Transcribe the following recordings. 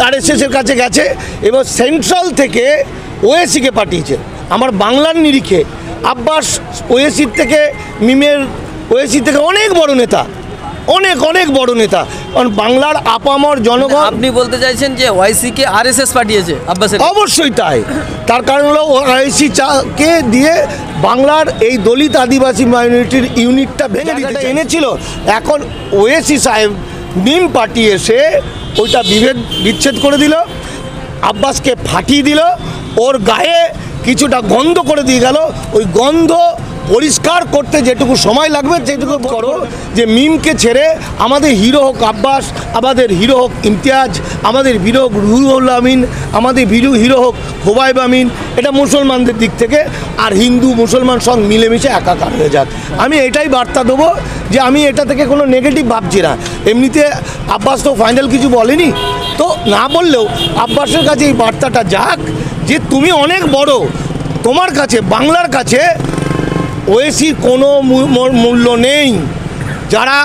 RSS এর কাছে গেছে এবং সেন্ট্রাল থেকে ওএসিকে পাঠিয়েছে। আমার বাংলার নিরিখে আব্বাস ওএসির থেকে মিমের ওএসি থেকে অনেক বড় নেতা, অনেক বড় নেতা। কারণ বাংলার আপামর জনগণ। আপনি বলতে চাইছেন যে ওয়াইসিকে আরএসএস পাঠিয়েছে আব্বাসের? অবশ্যই তাই। তার কারণ হলো ওআইসি কে দিয়ে বাংলার এই দলিত আদিবাসী মাইনরিটির ইউনিটটা ভেঙে দিতে এনেছিল। এখন ওএসি সাহেব মিম পার্টি এসে ওইটা বিচ্ছেদ করে দিল, আব্বাসকে ফাটিয়ে দিল, ওর গায়ে কিছুটা গন্ধ করে দিয়ে গেল। ওই গন্ধ পরিষ্কার করতে যেটুকু সময় লাগবে যেটুকু করো, যে মিমকে ছেড়ে আমাদের হিরো হোক আব্বাস, আমাদের হিরো হোক ইমতিয়াজ, আমাদের হিরো হোক রুহুল আমিন, আমাদের হিরো হোক খোবাইব আমিন, এটা মুসলমানদের দিক থেকে, আর হিন্দু মুসলমান সব মিলেমিশে একাকার হয়ে যাক। আমি এটাই বার্তা দেবো যে আমি এটা থেকে কোনো নেগেটিভ ভাবছি না। এমনিতে আব্বাস তো ফাইনাল কিছু বলেনি, তো না বললেও আব্বাসের কাছে এই বার্তাটা যাক যে তুমি অনেক বড়, তোমার কাছে বাংলার কাছে ওএসির কোনো মূল্য নেই। যারা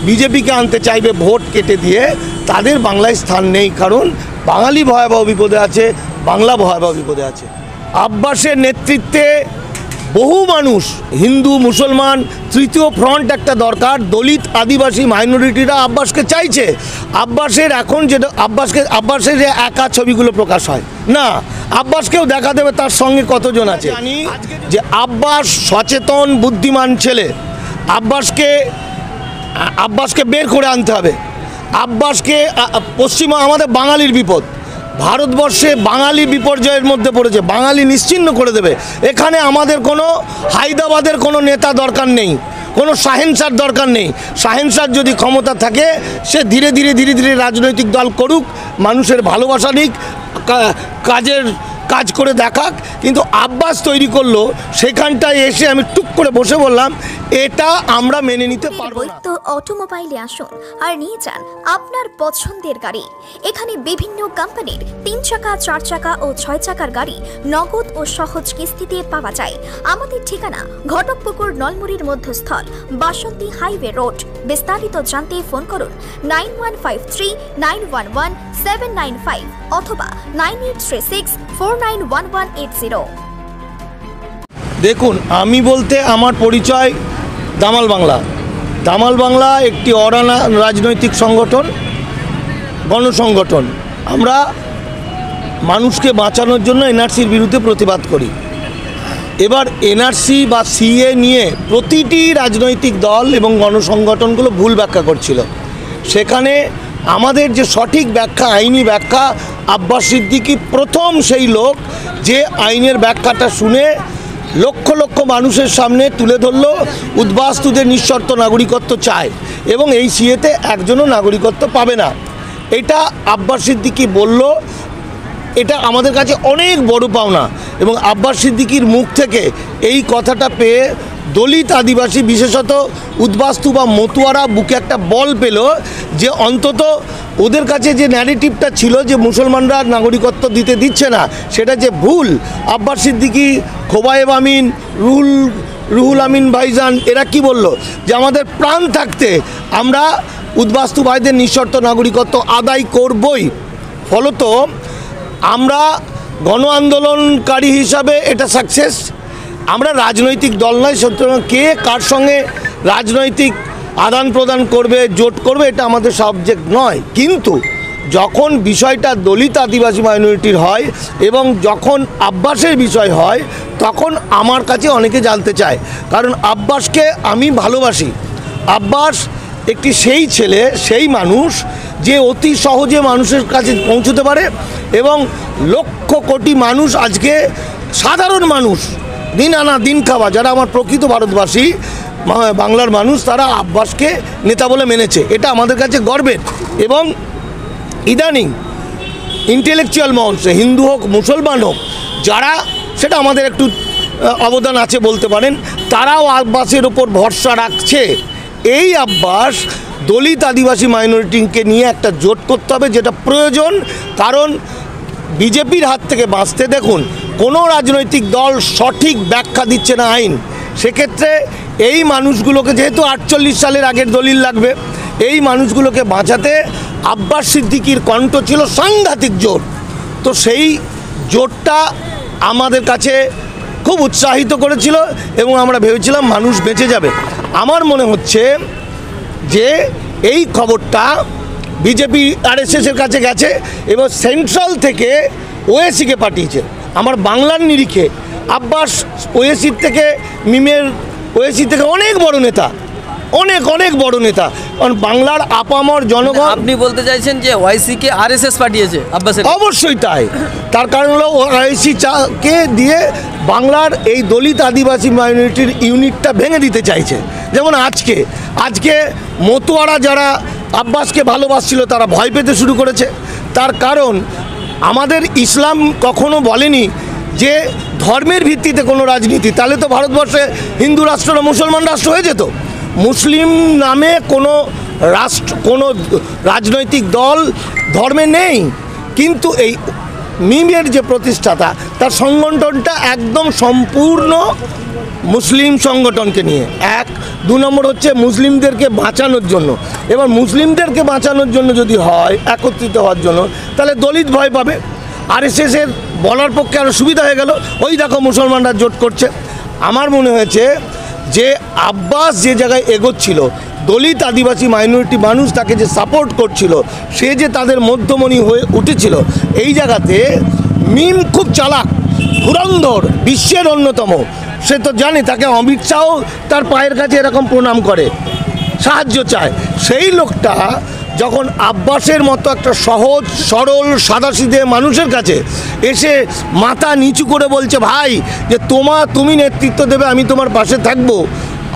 বিজেপিকে আনতে চাইবে ভোট কেটে দিয়ে, তাদের বাংলায় স্থান নেই। কারণ বাঙালি ভয়াবহ বিপদে আছে, বাংলা ভয়াবহ বিপদে আছে। আব্বাসের নেতৃত্বে বহু মানুষ, হিন্দু মুসলমান তৃতীয় ফ্রন্ট একটা দরকার। দলিত আদিবাসী মাইনরিটিরা আব্বাসকে চাইছে। আব্বাসের এখন যেটা আব্বাসের যে একা ছবিগুলো প্রকাশ হয় না, আব্বাসকেও দেখা দেবে তার সঙ্গে কতজন আছে। জানি যে আব্বাস সচেতন বুদ্ধিমান ছেলে। আব্বাসকে বের করে আনতে হবে। আব্বাসকে পশ্চিমা আমাদের বাঙালির বিপদ, ভারতবর্ষে বাঙালি বিপর্যয়ের মধ্যে পড়েছে, বাঙালি নিশ্চিহ্ন করে দেবে। এখানে আমাদের কোনো হায়দ্রাবাদের কোনো নেতা দরকার নেই, কোনো শাহেনশার দরকার নেই। শাহেনশার যদি ক্ষমতা থাকে, সে ধীরে ধীরে রাজনৈতিক দল করুক, মানুষের ভালোবাসা নিক, কাজ করে দেখাক। কিন্তু আব্বাস তৈরি করলো, সেখানটায় এসে আমি টুক করে বসে বললাম এটা আমরা মেনে নিতে পারবো না। তো অটোমোবাইলে আসুন আর নিয়ে যান আপনার পছন্দের গাড়ি। এখানে বিভিন্ন কোম্পানির 3 চাকা, 4 চাকা ও 6 চাকার গাড়ি নগদ ও সহজ কিস্তিতে পাওয়া যায়। আমাদের ঠিকানা ঘটকপুকুর নলমুড়ির মধ্যস্থল, বাসন্তী হাইওয়ে রোড। বিস্তারিত জানতে ফোন করুন 9153911795 অথবা 9836491180। দেখুন, বলতে আমার পরিচয় দামাল বাংলা। দামাল বাংলা একটি রাজনৈতিক সংগঠন, গণসংগঠন। আমরা মানুষকে বাঁচানোর জন্য এনআরসির বিরুদ্ধে প্রতিবাদ করি। এবার এনআরসি বা সিএ নিয়ে প্রতিটি রাজনৈতিক দল এবং গণসংগঠনগুলো ভুল ব্যাখ্যা করছিল। সেখানে আমাদের যে সঠিক ব্যাখ্যা, আইনি ব্যাখ্যা, আব্বাস সিদ্দিকী প্রথম সেই লোক যে আইনের ব্যাখ্যাটা শুনে লক্ষ লক্ষ মানুষের সামনে তুলে ধরল উদ্বাস্তুদের নিঃশর্ত নাগরিকত্ব চায় এবং এই সিএতে একজনও নাগরিকত্ব পাবে না। এটা আব্বাস সিদ্দিকী বলল। এটা আমাদের কাছে অনেক বড় পাওনা এবং আব্বাস সিদ্দিকীর মুখ থেকে এই কথাটা পেয়ে দলিত আদিবাসী, বিশেষত উদ্বাস্তু বা মতুয়ারা বুকে একটা বল পেল যে অন্তত ওদের কাছে যে ন্যারেটিভটা ছিল যে মুসলমানরা নাগরিকত্ব দিচ্ছে না, সেটা যে ভুল। আব্বাস সিদ্দিকী, খোবাইব আমিন, রুহুল আমিন ভাইজান এরা কি বলল যে আমাদের প্রাণ থাকতে আমরা উদ্বাস্তু ভাইদের নিঃশর্ত নাগরিকত্ব আদায় করবই। ফলত আমরা গণ আন্দোলনকারী হিসাবে এটা সাকসেস। আমরা রাজনৈতিক দল নয়, সুতরাং কে কার সঙ্গে রাজনৈতিক আদান প্রদান করবে, জোট করবে, এটা আমাদের সাবজেক্ট নয়। কিন্তু যখন বিষয়টা দলিত আদিবাসী মাইনরিটির হয় এবং যখন আব্বাসের বিষয় হয়, তখন আমার কাছে অনেকে জানতে চায়। কারণ আব্বাসকে আমি ভালোবাসি। আব্বাস একটি সেই ছেলে, সেই মানুষ যে অতি সহজে মানুষের কাছে পৌঁছতে পারে এবং লক্ষ কোটি মানুষ, আজকে সাধারণ মানুষ, দিন আনা দিন খাওয়া, যারা আমার প্রকৃত ভারতবাসী বাংলার মানুষ, তারা আব্বাসকে নেতা বলে মেনেছে। এটা আমাদের কাছে গর্বের। এবং ইদানিং ইন্টেলেকচুয়াল মঞ্চে হিন্দু হোক মুসলমান হোক, যারা, সেটা আমাদের একটু অবদান আছে বলতে পারেন, তারাও আব্বাসের ওপর ভরসা রাখছে। এই আব্বাস দলিত আদিবাসী মাইনরিটিকে নিয়ে একটা জোট করতে হবে, যেটা প্রয়োজন। কারণ বিজেপির হাত থেকে বাঁচতে, দেখুন, কোনো রাজনৈতিক দল সঠিক ব্যাখ্যা দিচ্ছে না আইন। সেক্ষেত্রে এই মানুষগুলোকে, যেহেতু 48 সালের আগের দলিল লাগবে, এই মানুষগুলোকে বাঁচাতে আব্বাস সিদ্দিকীর কণ্ঠ ছিল সাংঘাতিক জোর। তো সেই জোরটা আমাদের কাছে খুব উৎসাহিত করেছিল এবং আমরা ভেবেছিলাম মানুষ বেঁচে যাবে। আমার মনে হচ্ছে যে এই খবরটা বিজেপি আরএসএসের কাছে গেছে এবং সেন্ট্রাল থেকে ওএসিকে পাঠিয়েছে। আমার বাংলার নিরিখে আব্বাস ওএসির থেকে মিমের ওএসি থেকে অনেক বড় নেতা, অনেক বড় নেতা, কারণ বাংলার আপামর জনগণ। আপনি বলতে চাইছেন যে ওয়াইসিকে আরএসএস পাঠিয়েছে আব্বাসের? অবশ্যই তাই। তার কারণ হলো ওআইসি কে দিয়ে বাংলার এই দলিত আদিবাসী মাইনরিটির ইউনিটটা ভেঙে দিতে চাইছে। যেমন আজকে মতুয়ারা যারা আব্বাসকে ভালোবাসছিল তারা ভয় পেতে শুরু করেছে। তার কারণ আমাদের ইসলাম কখনো বলেনি যে ধর্মের ভিত্তিতে কোনো রাজনীতি, তাহলে তো ভারতবর্ষে হিন্দু রাষ্ট্র না মুসলমান রাষ্ট্র হয়ে যেত। মুসলিম নামে কোনো রাষ্ট্র, কোনো রাজনৈতিক দল ধর্মে নেই, কিন্তু এই মিমের যে প্রতিষ্ঠাতা তার সংগঠনটা একদম সম্পূর্ণ মুসলিম সংগঠনকে নিয়ে। এক, দু নম্বর হচ্ছে মুসলিমদেরকে বাঁচানোর জন্য। এবার মুসলিমদেরকে বাঁচানোর জন্য যদি হয় একত্রিত হওয়ার জন্য, তাহলে দলিত ভয় পাবে। আরএসএসের বলার পক্ষে আরও সুবিধা হয়ে গেল, ওই দেখো মুসলমানরা জোট করছে। আমার মনে হয়েছে যে আব্বাস যে জায়গায় এগোচ্ছিল, দলিত আদিবাসী মাইনরিটি মানুষ তাকে যে সাপোর্ট করছিল, সে যে তাদের মধ্যমণি হয়ে উঠেছিল, এই জায়গাতে মিম খুব চালাক, ধুরন্ধর, বিশ্বের অন্যতম। সে তো জানে তাকে অমিত শাহ তার পায়ের কাছে এরকম প্রণাম করে, সাহায্য চায়। সেই লোকটা যখন আব্বাসের মতো একটা সহজ সরল সাদাসিধে মানুষের কাছে এসে মাথা নিচু করে বলছে, ভাই যে তুমি নেতৃত্ব দেবে, আমি তোমার পাশে থাকবো,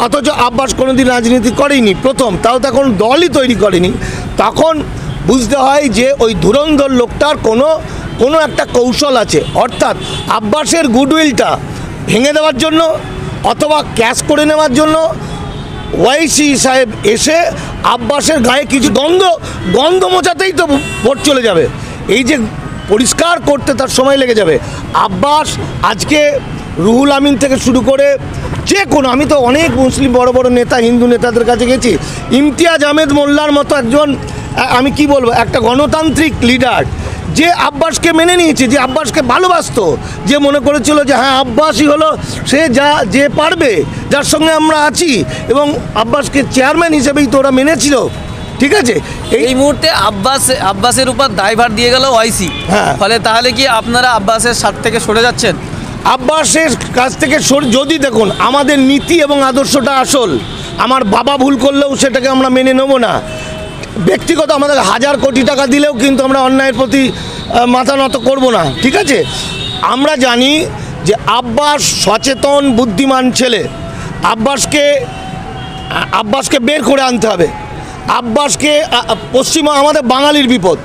অথচ আব্বাস কোনোদিন রাজনীতি করেনি, প্রথম, তাও তখন দলই তৈরি করেনি, তখন বুঝতে হয় যে ওই ধুরন্ধর লোকটার কোনো একটা কৌশল আছে। অর্থাৎ আব্বাসের গুডউইলটা ভেঙে দেওয়ার জন্য অথবা ক্যাশ করে নেওয়ার জন্য ওয়াইসি সাহেব এসে আব্বাসের গায়ে কিছু গন্ধ মোছাতেই তো ভোট চলে যাবে। এই যে পরিষ্কার করতে তার সময় লেগে যাবে। আব্বাস আজকে রুহুল আমিন থেকে শুরু করে যে কোনো, আমি তো অনেক মুসলিম বড় নেতা, হিন্দু নেতাদের কাছে গেছি, ইমতিয়াজ আহমেদ মোল্লার মতো একজন, আমি কি বলবো, একটা গণতান্ত্রিক লিডার, যে আব্বাসকে মেনে নিয়েছে, যে আব্বাসকে ভালোবাসতো, যে মনে করেছিল যে হ্যাঁ আব্বাসই হলো সে, যে পারবে, যার সঙ্গে আমরা আছি, এবং আব্বাসকে চেয়ারম্যান হিসেবেই তো ওরা মেনেছিল। ঠিক আছে, এই মুহূর্তে আব্বাসের উপর দায়ভার দিয়ে গেল ওয়াইসি। হ্যাঁ, ফলে তাহলে কি আপনারা আব্বাসের সাথ থেকে সরে যাচ্ছেন? আব্বাসের কাছ থেকে যদি দেখুন আমাদের নীতি এবং আদর্শটা আসল, আমার বাবা ভুল করলেও সেটাকে আমরা মেনে নেব না। ব্যক্তিগত আমাদের 1000 কোটি টাকা দিলেও কিন্তু আমরা অন্যায়ের প্রতি মাথা নত করব না। ঠিক আছে, আমরা জানি যে আব্বাস সচেতন বুদ্ধিমান ছেলে। আব্বাসকে বের করে আনতে হবে। আব্বাসকে আমাদের বাঙালির বিপদ,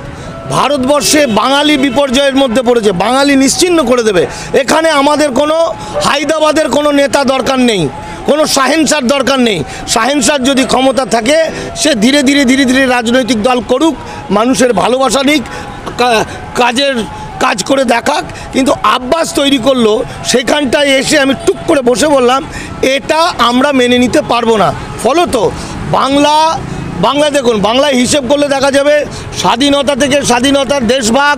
ভারতবর্ষে বাঙালি বিপর্যয়ের মধ্যে পড়েছে, বাঙালি নিশ্চিহ্ন করে দেবে। এখানে আমাদের কোনো হায়দ্রাবাদের কোনো নেতা দরকার নেই, কোনো শাহেনশার দরকার নেই। শাহেনশার যদি ক্ষমতা থাকে সে ধীরে ধীরে রাজনৈতিক দল করুক, মানুষের ভালোবাসা নিক, কাজ করে দেখাক। কিন্তু আব্বাস তৈরি করলো, সেখানটায় এসে আমি টুক করে বসে বললাম এটা আমরা মেনে নিতে পারবো না। ফলত বাংলা দেখুন, বাংলায় হিসেব করলে দেখা যাবে স্বাধীনতা থেকে স্বাধীনতার দেশভাগ,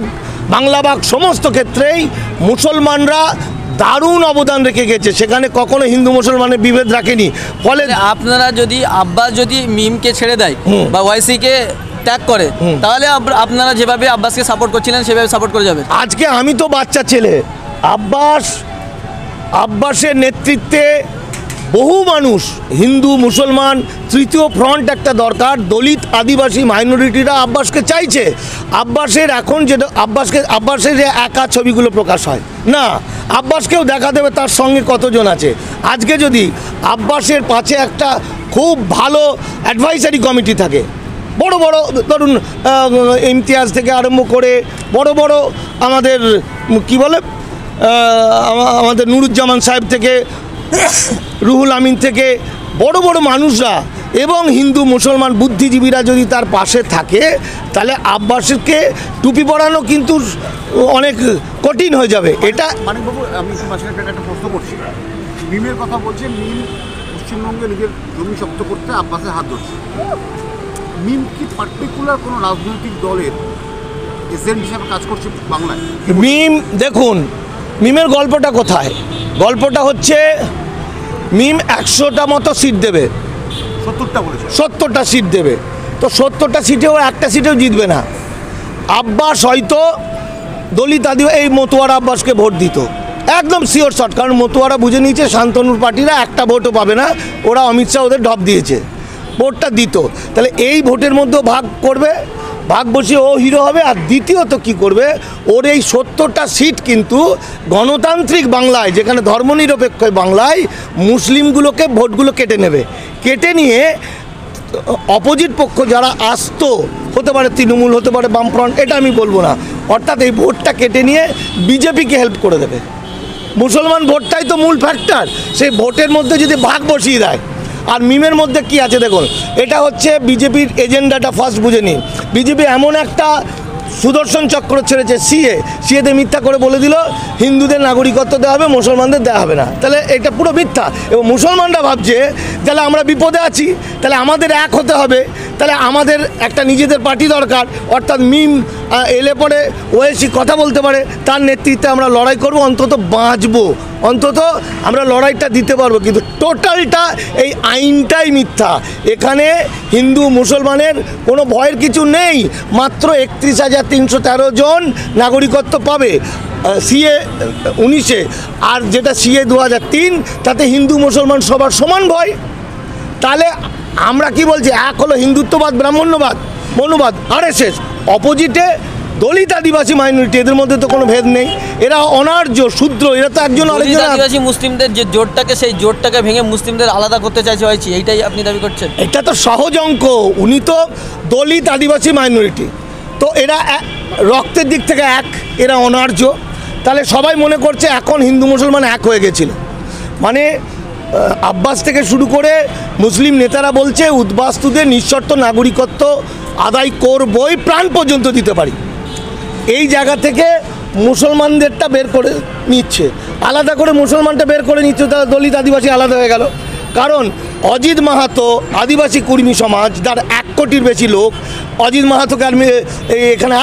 বাংলাভাগ, সমস্ত ক্ষেত্রেই মুসলমানরা দারুণ অবদান রেখে গেছে। সেখানে কখনো হিন্দু মুসলমানের বিভেদ রাখেনি। ফলে আপনারা আব্বাস যদি মিমকে ছেড়ে দেয় বা ওয়াইসিকে ত্যাগ করে, তাহলে আপনারা যেভাবে আব্বাসকে সাপোর্ট করছিলেন সেভাবে সাপোর্ট করে যাবে। আজকে আমি তো বাচ্চা ছেলে, আব্বাসের নেতৃত্বে বহু মানুষ, হিন্দু মুসলমান তৃতীয় ফ্রন্ট একটা দরকার। দলিত আদিবাসী মাইনরিটিরা আব্বাসকে চাইছে। আব্বাসের এখন যেটা আব্বাসের যে একা ছবিগুলো প্রকাশ হয় না, আব্বাসকেও দেখা দেবে তার সঙ্গে কতজন আছে। আজকে যদি আব্বাসের পাশে একটা খুব ভালো অ্যাডভাইসারি কমিটি থাকে, বড় ধরুন ইমতিয়াজ থেকে আরম্ভ করে বড় আমাদের কি বলে আমাদের নুরুজ্জামান সাহেব থেকে রুহুল আমিন থেকে বড় মানুষরা এবং হিন্দু মুসলমান বুদ্ধিজীবীরা যদি তার পাশে থাকে, তাহলে আব্বাসকে টুপি পরানো কিন্তু অনেক কঠিন হয়ে যাবে। এটা মানিকবাবু, আমি একটা প্রশ্ন করছি। মিমের কথা বলছে, মিম পশ্চিমবঙ্গে নিজের জমি শক্ত করতে আব্বাসের হাত ধরছে। মিম কি পার্টিকুলার কোনো রাজনৈতিক দলের এজেন্ট হিসাবে কাজ করছে বাংলায়? মিম দেখুন, মিমের গল্পটা কোথায়? গল্পটা হচ্ছে মিম 100টা মতো সিট দেবে, 70টা বলেছে। 70টা সিট দেবে, তো 70টা সিটেও একটা সিটেও জিতবে না। আব্বাস হয়তো দলিত আদিবাসী এই মতুয়ারা আব্বাসকে ভোট দিত, একদম শিওর শট, কারণ মতুয়ারা বুঝে নিয়েছে শান্তনুর পার্টিরা একটা ভোটও পাবে না, ওরা অমিত শাহ ওদের ঢপ দিয়েছে, ভোটটা দিত। তাহলে এই ভোটের মধ্যেও ভাগ করবে, ভাগ বসিয়ে ও হিরো হবে। আর দ্বিতীয়ত কি করবে, ওর এই 70টা সিট কিন্তু গণতান্ত্রিক বাংলায়, যেখানে ধর্মনিরপেক্ষ বাংলায় মুসলিমগুলোকে ভোটগুলো কেটে নেবে, কেটে নিয়ে অপোজিট পক্ষ যারা আসতো, হতে পারে তৃণমূল, হতে পারে বামফ্রন্ট, এটা আমি বলবো না, অর্থাৎ এই ভোটটা কেটে নিয়ে বিজেপিকে হেল্প করে দেবে। মুসলমান ভোটটাই তো মূল ফ্যাক্টর, সেই ভোটের মধ্যে যদি ভাগ বসিয়ে দেয়। আর মিমের মধ্যে কি আছে দেখুন, এটা হচ্ছে বিজেপির এজেন্ডাটা ফার্স্ট বুঝে নিন। বিজেপি এমন একটা সুদর্শন চক্র ছেড়েছে, সিএতে মিথ্যা করে বলে দিল হিন্দুদের নাগরিকত্ব দেওয়া হবে, মুসলমানদের দেওয়া হবে না। তাহলে এটা পুরো মিথ্যা, এবং মুসলমানরা ভাবছে তাহলে আমরা বিপদে আছি, তাহলে আমাদের এক হতে হবে, তাহলে আমাদের একটা নিজেদের পার্টি দরকার, অর্থাৎ মিম এলে পরে ওয়েসি কথা বলতে পারে, তার নেতৃত্বে আমরা লড়াই করব, অন্তত বাঁচবো, অন্তত আমরা লড়াইটা দিতে পারবো। কিন্তু টোটালটা এই আইনটাই মিথ্যা। এখানে হিন্দু মুসলমানের কোনো ভয়ের কিছু নেই, মাত্র 31,313 জন নাগরিকত্ব পাবে সিএ 19-এ, আর যেটা সিএ 2003, তাতে হিন্দু মুসলমান সবার সমান ভয়। তাহলে আমরা কি বলছি, এক হলো হিন্দুত্ববাদ, ব্রাহ্মণ্যবাদ, মনুবাদ, আরএসএস, অপোজিটে দলিত আদিবাসী মাইনরিটি, এদের মধ্যে তো কোনো ভেদ নেই, এরা অনার্য শূদ্র, এরা তো একজন আরেকজন। আদিবাসী মুসলিমদের যে জোটটাকে, সেই জোটটাকে ভেঙে মুসলিমদের আলাদা করতে চাইছে হয়েছে, এইটাই আপনি দাবি করছেন? এটা তো সহজ অঙ্ক, উনি তো দলিত আদিবাসী মাইনরিটি, তো এরা রক্তের দিক থেকে এক, এরা অনার্য। তাহলে সবাই মনে করছে এখন হিন্দু মুসলমান এক হয়ে গেছিল, মানে আব্বাস থেকে শুরু করে মুসলিম নেতারা বলছে উদ্বাস্তুদের নিঃশর্ত নাগরিকত্ব আদায় করবই, প্রাণ পর্যন্ত দিতে পারি। এই জায়গা থেকে মুসলমানদেরটা বের করে নিচ্ছে, আলাদা করে মুসলমানটা বের করে নিচ্ছে, তারা দলিত আদিবাসী আলাদা হয়ে গেল। কারণ অজিত মাহাতো আদিবাসী কর্মী সমাজ, যার 1 কোটির বেশি লোক, অজিত মাহাতোকে আর এখানে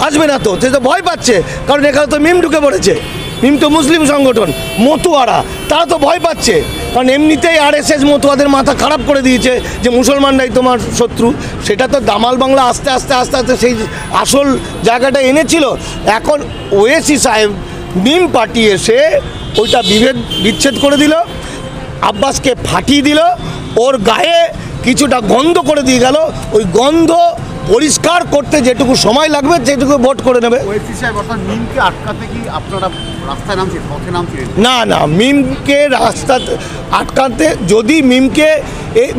আসবে না, তো সে তো ভয় পাচ্ছে, কারণ এখানে তো মিম ঢুকে পড়েছে। মিম তো মুসলিম সংগঠন, মতুয়ারা তারা তো ভয় পাচ্ছে, কারণ এমনিতেই আরএসএস মতুয়াদের মাথা খারাপ করে দিয়েছে যে মুসলমানরাই তোমার শত্রু। সেটা তো দামাল বাংলা আস্তে আস্তে সেই আসল জায়গাটা এনেছিল। এখন ওয়েসি সাহেব মিম পার্টি এসে ওইটা বিচ্ছেদ করে দিল, আব্বাসকে ফাটিয়ে দিল, ওর গায়ে কিছুটা গন্ধ করে দিয়ে গেল। ওই গন্ধ পরিষ্কার করতে যেটুকু সময় লাগবে সেটুকু ভোট করে নেবে। ওয়েসি সাহেব অর্থাৎ মিমকে আটকাতে কি আপনারা রাস্তায় নামছেন, পথে নামছেন? না, মিমকে রাস্তা আটকাতে, যদি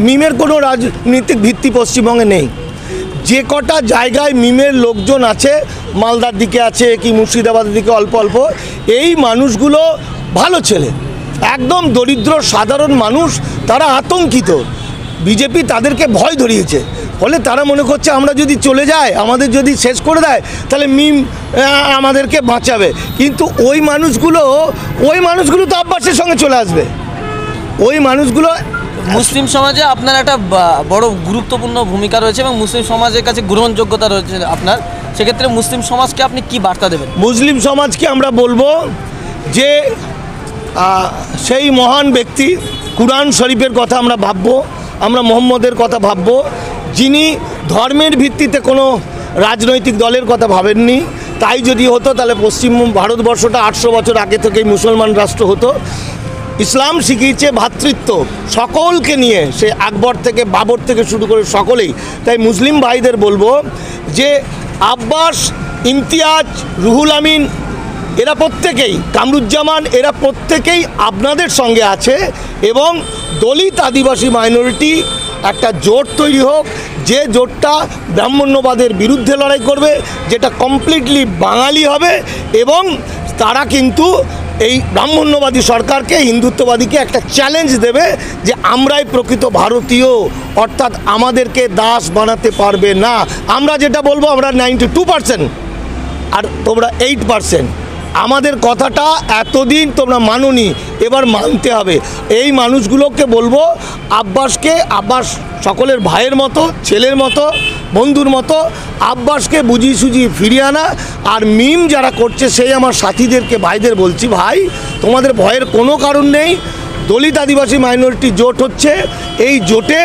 মিমের কোনো রাজনীতিক ভিত্তি পশ্চিমবঙ্গে নেই। যে কটা জায়গায় মিমের লোকজন আছে, মালদার দিকে আছে কি মুর্শিদাবাদের দিকে অল্প অল্প, এই মানুষগুলো ভালো ছেলে, একদম দরিদ্র সাধারণ মানুষ, তারা আতঙ্কিত। বিজেপি তাদেরকে ভয় ধরিয়েছে, ফলে তারা মনে করছে আমরা যদি চলে যাই, আমাদের যদি শেষ করে দেয়, তাহলে মিম আমাদেরকে বাঁচাবে। কিন্তু ওই মানুষগুলো তো আব্বাসের সঙ্গে চলে আসবে। ওই মানুষগুলো মুসলিম সমাজে আপনার একটা বড় গুরুত্বপূর্ণ ভূমিকা রয়েছে এবং মুসলিম সমাজের কাছে গ্রহণযোগ্যতা রয়েছে আপনার, সেক্ষেত্রে মুসলিম সমাজকে আপনি কি বার্তা দেবেন? মুসলিম সমাজকে আমরা বলবো যে সেই মহান ব্যক্তি, কুরআন শরীফের কথা আমরা ভাববো, আমরা মোহাম্মদের কথা ভাববো, যিনি ধর্মের ভিত্তিতে কোনো রাজনৈতিক দলের কথা ভাবেননি। তাই যদি হতো তাহলে পশ্চিম ভারতবর্ষটা 800 বছর আগে থেকেই মুসলমান রাষ্ট্র হতো। ইসলাম শিখিয়েছে ভ্রাতৃত্ব সকলকে নিয়ে, সে আকবর থেকে বাবর থেকে শুরু করে সকলেই। তাই মুসলিম ভাইদের বলবো যে আব্বাস, ইমতিয়াজ, রুহুল আমিন, এরা প্রত্যেকেই, কামরুজ্জামান, এরা প্রত্যেকেই আপনাদের সঙ্গে আছে, এবং দলিত আদিবাসী মাইনরিটি একটা জোট তৈরি হোক, যে জোটটা ব্রাহ্মণ্যবাদের বিরুদ্ধে লড়াই করবে, যেটা কমপ্লিটলি বাঙালি হবে, এবং তারা কিন্তু এই ব্রাহ্মণ্যবাদী সরকারকে, হিন্দুত্ববাদীকে একটা চ্যালেঞ্জ দেবে যে আমরাই প্রকৃত ভারতীয়, অর্থাৎ আমাদেরকে দাস বানাতে পারবে না। আমরা যেটা বলবো, আমরা 92%, আর তোমরা 8%। আমাদের কথাটা এতদিন তোমরা মানোনি, এবার মানতে হবে। এই মানুষগুলোকে বলবো আব্বাস সকলের ভাইয়ের মতো, ছেলের মতো, বন্ধুর মতো, আব্বাসকে বুঝিয়ে সুঝিয়ে ফিরিয়ে আনা। আর মিম যারা করছে সেই আমার সাথীদেরকে, ভাইদের বলছি, ভাই তোমাদের ভয়ের কোনো কারণ নেই। দলিত আদিবাসী মাইনরিটি জোট হচ্ছে, এই জোটে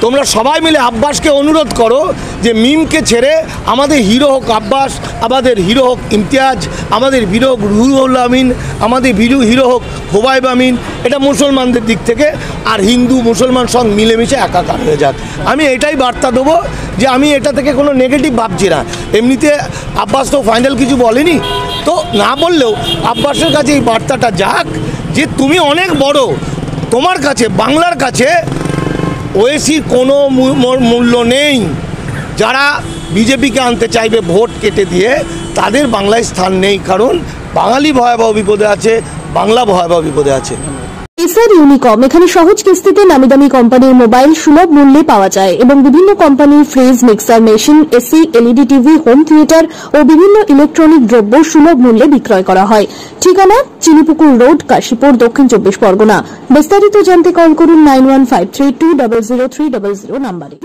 তোমরা সবাই মিলে আব্বাসকে অনুরোধ করো যে মিমকে ছেড়ে আমাদের হিরো হোক আব্বাস, আমাদের হিরো হোক ইমতিয়াজ, আমাদের হিরো হোক রুহুল আমিন, আমাদের হিরো হোক হোবাইব আমিন। এটা মুসলমানদের দিক থেকে, আর হিন্দু মুসলমান সব মিলেমিশে একাকার হয়ে যাক। আমি এটাই বার্তা দেবো যে আমি এটা থেকে কোনো নেগেটিভ ভাবছি না। এমনিতে আব্বাস তো ফাইনাল কিছু বলেনি, তো না বললেও আব্বাসের কাছে এই বার্তাটা যাক যে তুমি অনেক বড়, তোমার কাছে বাংলার কাছে ওয়েসির কোনো মূল্য নেই। যারা বিজেপিকে আনতে চাইবে ভোট কেটে দিয়ে, তাদের বাংলায় স্থান নেই, কারণ বাঙালি ভয়াবহ বিপদে আছে, বাংলা ভয়াবহ বিপদে আছে। এসআর ইউনিকম এখানে সহজ কিস্তিতে নামি দামি কোম্পানির মোবাইল সুলভ মূল্যে পাওয়া যায় এবং বিভিন্ন কোম্পানির fridge, mixer machine, AC, LED TV, home theatre ও বিভিন্ন ইলেকট্রনিক দ্রব্য সুলভ মূল্যে বিক্রয় করা হয়। ঠিকানা চিনিপুকুর রোড, কাশীপুর, দক্ষিণ 24 পরগনা। বিস্তারিত জানতে কল করুন 9153200300 নম্বরে।